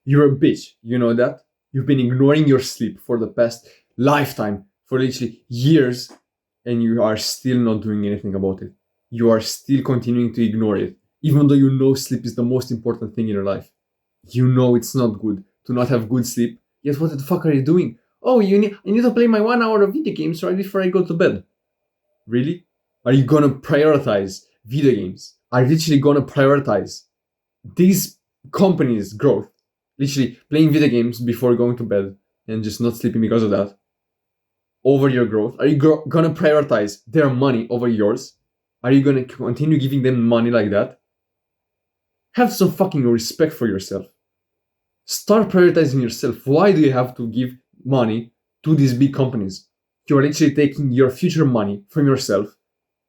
You're a bitch. You know that? You've been ignoring your sleep for the past lifetime, for literally years, and you are still not doing anything about it. You are still continuing to ignore it, even though you know sleep is the most important thing in your life. You know it's not good to not have good sleep. Yet what the fuck are you doing? Oh, I need to play my 1 hour of video games right before I go to bed. Really? Are you gonna prioritize video games? Are you literally gonna prioritize these companies' growth? Literally playing video games before going to bed and just not sleeping because of that over your growth? Are you gonna prioritize their money over yours? Are you gonna continue giving them money like that? Have some fucking respect for yourself. Start prioritizing yourself. Why do you have to give money to these big companies? You are literally taking your future money from yourself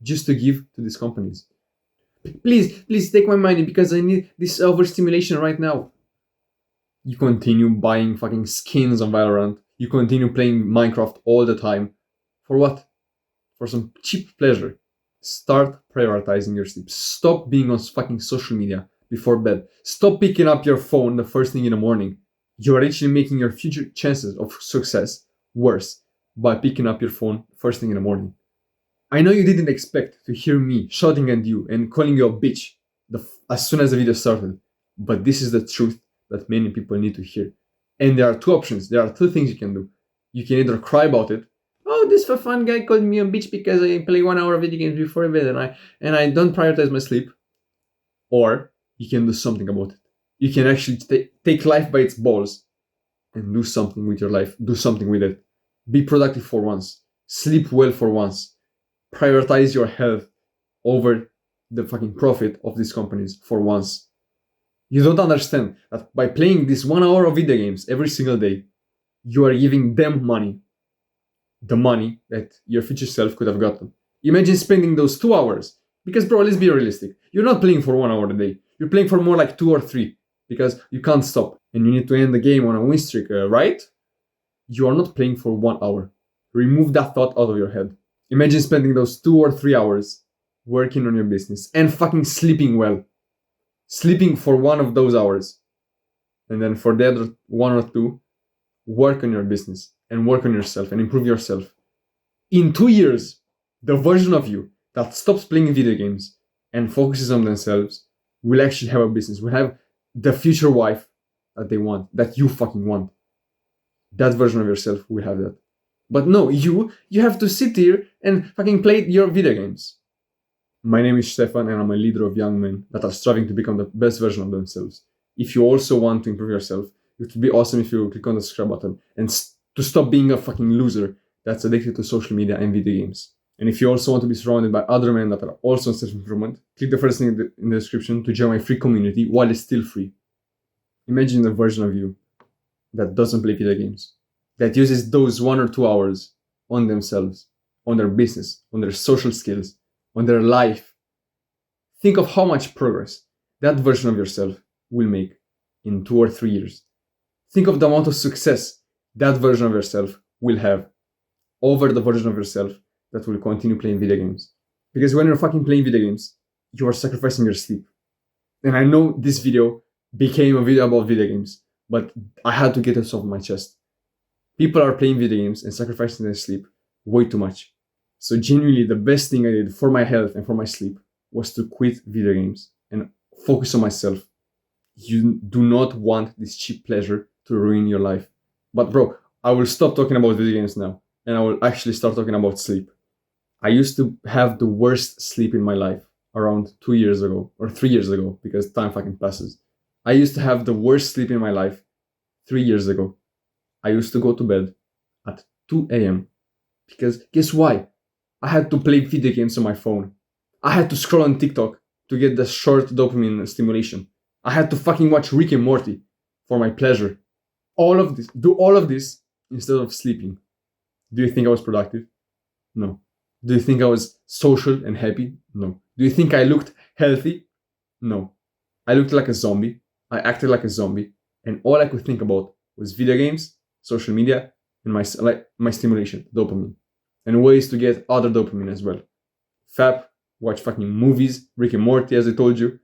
just to give to these companies. Please take my money because I need this overstimulation right now. You continue buying fucking skins on Valorant. You continue playing Minecraft all the time. For what? For some cheap pleasure. Start prioritizing your sleep. Stop being on fucking social media before bed. Stop picking up your phone the first thing in the morning. You are actually making your future chances of success worse by picking up your phone first thing in the morning. I know you didn't expect to hear me shouting at you and calling you a bitch as soon as the video started, but this is the truth that many people need to hear. And there are two options. There are two things you can do. You can either cry about it. Oh, this for fun guy called me a bitch because I play 1 hour of video games before bed and I don't prioritize my sleep. Or you can do something about it. You can actually take life by its balls and do something with your life. Do something with it. Be productive for once. Sleep well for once. Prioritize your health over the fucking profit of these companies for once. You don't understand that by playing this 1 hour of video games every single day, you are giving them money. The money that your future self could have gotten. Imagine spending those 2 hours. Because bro, let's be realistic. You're not playing for 1 hour a day. You're playing for more like 2 or 3. Because you can't stop. And you need to end the game on a win streak, right? You are not playing for 1 hour. Remove that thought out of your head. Imagine spending those 2 or 3 hours working on your business and fucking sleeping well. Sleeping for one of those hours. And then for the other 1 or 2, work on your business and work on yourself and improve yourself. In 2 years, the version of you that stops playing video games and focuses on themselves will actually have a business, will have the future wife that they want, that you fucking want. That version of yourself will have that. But no, you have to sit here and fucking play your video games. My name is Stefan and I'm a leader of young men that are striving to become the best version of themselves. If you also want to improve yourself, it would be awesome if you click on the subscribe button and to stop being a fucking loser that's addicted to social media and video games. And if you also want to be surrounded by other men that are also on self-improvement, click the first link in the description to join my free community while it's still free. Imagine the version of you that doesn't play video games, that uses those 1 or 2 hours on themselves, on their business, on their social skills, on their life. Think of how much progress that version of yourself will make in 2 or 3 years. Think of the amount of success that version of yourself will have over the version of yourself that will continue playing video games. Because when you're fucking playing video games, you are sacrificing your sleep. And I know this video became a video about video games, but I had to get this off my chest. People are playing video games and sacrificing their sleep way too much. So genuinely, the best thing I did for my health and for my sleep was to quit video games and focus on myself. You do not want this cheap pleasure to ruin your life. But bro, I will stop talking about video games now and I will actually start talking about sleep. I used to have the worst sleep in my life around 2 years ago or 3 years ago because time fucking passes. I used to have the worst sleep in my life 3 years ago. I used to go to bed at 2 a.m. because guess why? I had to play video games on my phone. I had to scroll on TikTok to get the short dopamine stimulation. I had to fucking watch Rick and Morty for my pleasure. Do all of this instead of sleeping. Do you think I was productive? No. Do you think I was social and happy? No. Do you think I looked healthy? No. I looked like a zombie. I acted like a zombie. And all I could think about was video games, social media, and my stimulation, dopamine. And ways to get other dopamine as well. Fap, watch fucking movies, Rick and Morty as I told you.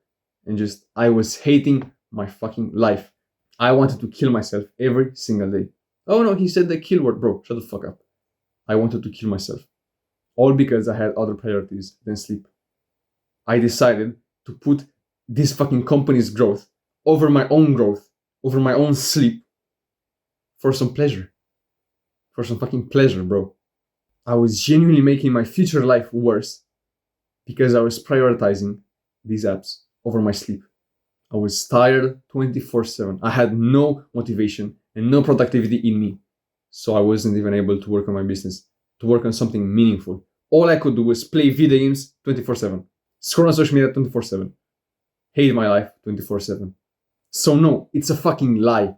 And I was hating my fucking life. I wanted to kill myself every single day. Oh no, he said the kill word, bro. Shut the fuck up. I wanted to kill myself. All because I had other priorities than sleep. I decided to put this fucking company's growth over my own growth, over my own sleep, for some pleasure. For some fucking pleasure, bro. I was genuinely making my future life worse because I was prioritizing these apps over my sleep. I was tired 24/7. I had no motivation and no productivity in me. So I wasn't even able to work on my business, to work on something meaningful. All I could do was play video games 24/7, scroll on social media 24/7, hate my life 24/7. So no, it's a fucking lie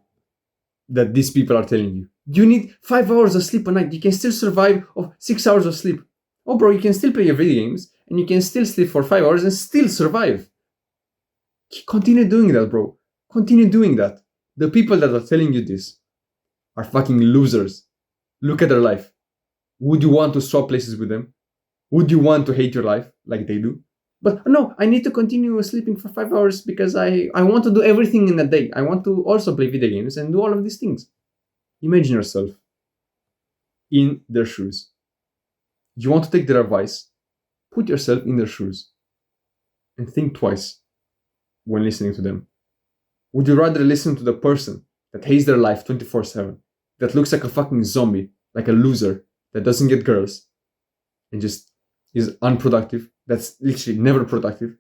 that these people are telling you. You need 5 hours of sleep a night. You can still survive off 6 hours of sleep. Oh bro, you can still play your video games and you can still sleep for 5 hours and still survive. Continue doing that, bro. Continue doing that. The people that are telling you this are fucking losers. Look at their life. Would you want to swap places with them? Would you want to hate your life like they do? But no, I need to continue sleeping for 5 hours because I want to do everything in a day. I want to also play video games and do all of these things. Imagine yourself in their shoes. You want to take their advice? Put yourself in their shoes and think twice when listening to them. Would you rather listen to the person that hates their life 24/7, that looks like a fucking zombie, like a loser, that doesn't get girls, and just is unproductive, that's literally never productive?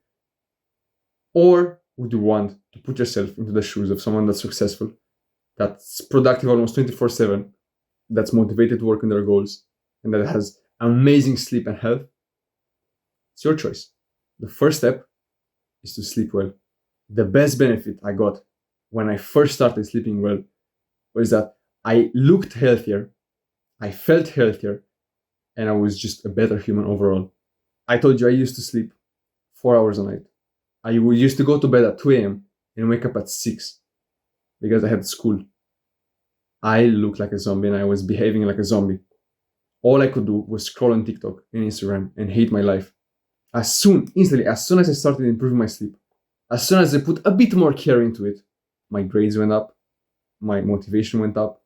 Or would you want to put yourself into the shoes of someone that's successful, that's productive almost 24/7, that's motivated to work on their goals, and that has amazing sleep and health? It's your choice. The first step is to sleep well. The best benefit I got when I first started sleeping well was that I looked healthier, I felt healthier, and I was just a better human overall. I told you I used to sleep 4 hours a night. I used to go to bed at 2 a.m. and wake up at 6 because I had school. I looked like a zombie and I was behaving like a zombie. All I could do was scroll on TikTok and Instagram and hate my life. Instantly, as soon as I started improving my sleep, as soon as I put a bit more care into it, my grades went up, my motivation went up,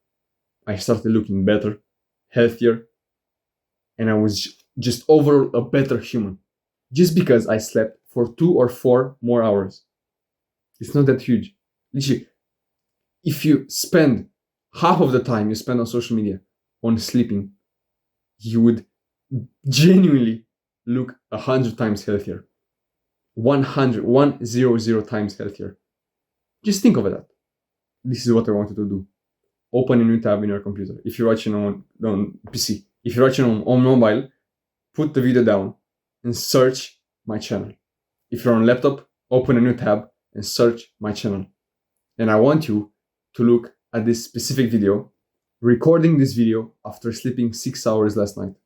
I started looking better, healthier, and I was just overall a better human. Just because I slept for 2 or 4 more hours. It's not that huge. Literally, if you spend half of the time you spend on social media on sleeping, you would genuinely look 100 times healthier. 100 times healthier. Just think of that. This is what I wanted to do. Open a new tab in your computer. If you're watching on PC, if you're watching on mobile, put the video down and search my channel. If you're on laptop, open a new tab and search my channel. And I want you to look at this specific video, recording this video after sleeping 6 hours last night.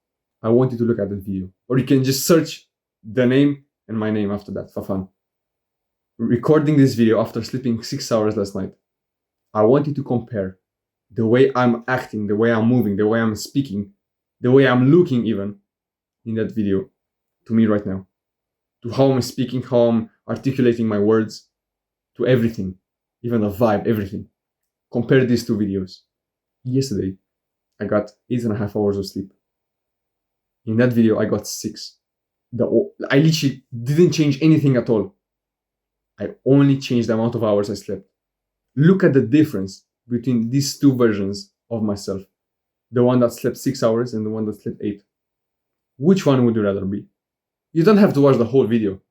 I want you to look at that video. Or you can just search the name and my name after that for fun. Recording this video after sleeping 6 hours last night. I want you to compare the way I'm acting, the way I'm moving, the way I'm speaking, the way I'm looking even in that video to me right now. To how I'm speaking, how I'm articulating my words, to everything, even the vibe, everything. Compare these two videos. Yesterday, I got 8.5 hours of sleep. In that video, I got 6. I literally didn't change anything at all. I only changed the amount of hours I slept. Look at the difference between these two versions of myself. The one that slept 6 hours and the one that slept 8. Which one would you rather be? You don't have to watch the whole video,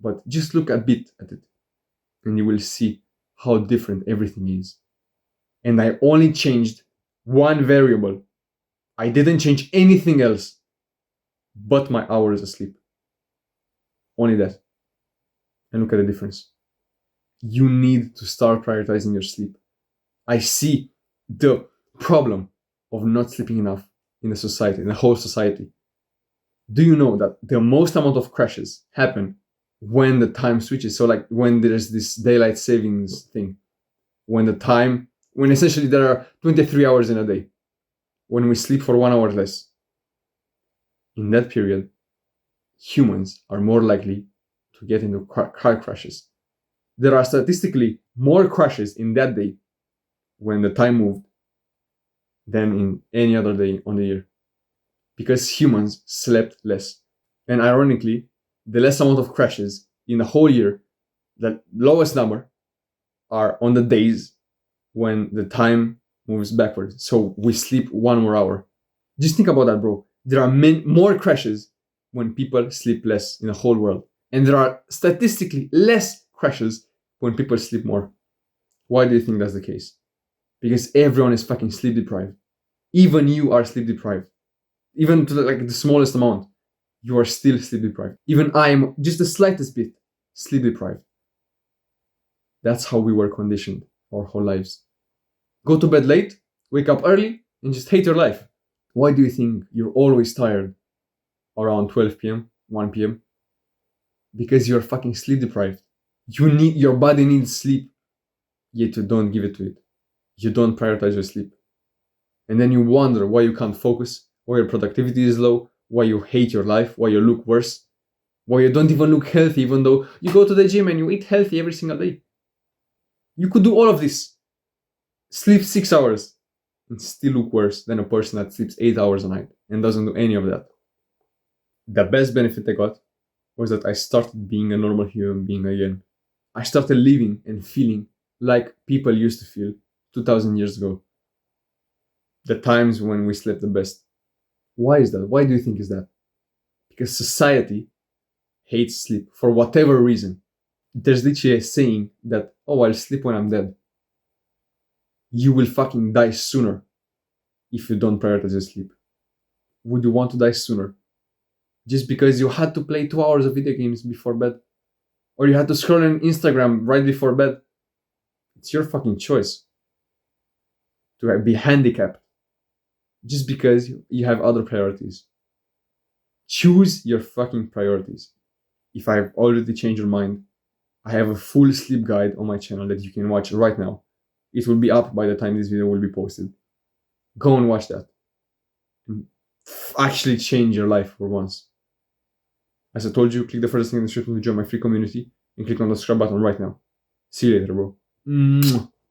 but just look a bit at it and you will see how different everything is. And I only changed one variable. I didn't change anything else but my hours of sleep. Only that. And look at the difference. You need to start prioritizing your sleep. I see the problem of not sleeping enough in the society, in the whole society. Do you know that the most amount of crashes happen when the time switches? So like when there's this daylight savings thing, when essentially there are 23 hours in a day, when we sleep for 1 hour less. In that period, humans are more likely to get into car crashes. There are statistically more crashes in that day when the time moved than in any other day on the year, because humans slept less. And ironically, the less amount of crashes in the whole year, the lowest number, are on the days when the time moves backwards. So we sleep 1 more hour. Just think about that, bro. There are more crashes when people sleep less in the whole world. And there are statistically less crashes when people sleep more. Why do you think that's the case? Because everyone is fucking sleep deprived. Even you are sleep deprived. Even to the smallest amount, you are still sleep deprived. Even I am just the slightest bit sleep deprived. That's how we were conditioned our whole lives. Go to bed late, wake up early, and just hate your life. Why do you think you're always tired around 12 p.m., 1 p.m.? Because you're fucking sleep deprived. Your body needs sleep, yet you don't give it to it. You don't prioritize your sleep. And then you wonder why you can't focus, why your productivity is low, why you hate your life, why you look worse, why you don't even look healthy, even though you go to the gym and you eat healthy every single day. You could do all of this, sleep 6 hours, and still look worse than a person that sleeps 8 hours a night and doesn't do any of that. The best benefit I got was that I started being a normal human being again. I started living and feeling like people used to feel 2000 years ago. The times when we slept the best. Why is that? Why do you think is that? Because society hates sleep for whatever reason. There's literally a saying that, oh, I'll sleep when I'm dead. You will fucking die sooner if you don't prioritize your sleep. Would you want to die sooner? Just because you had to play 2 hours of video games before bed? Or you had to scroll on Instagram right before bed? It's your fucking choice to be handicapped just because you have other priorities. Choose your fucking priorities. If I've already changed your mind, I have a full sleep guide on my channel that you can watch right now. It will be up by the time this video will be posted. Go and watch that. And actually change your life for once. As I told you, click the first thing in the description to join my free community and click on the subscribe button right now. See you later, bro.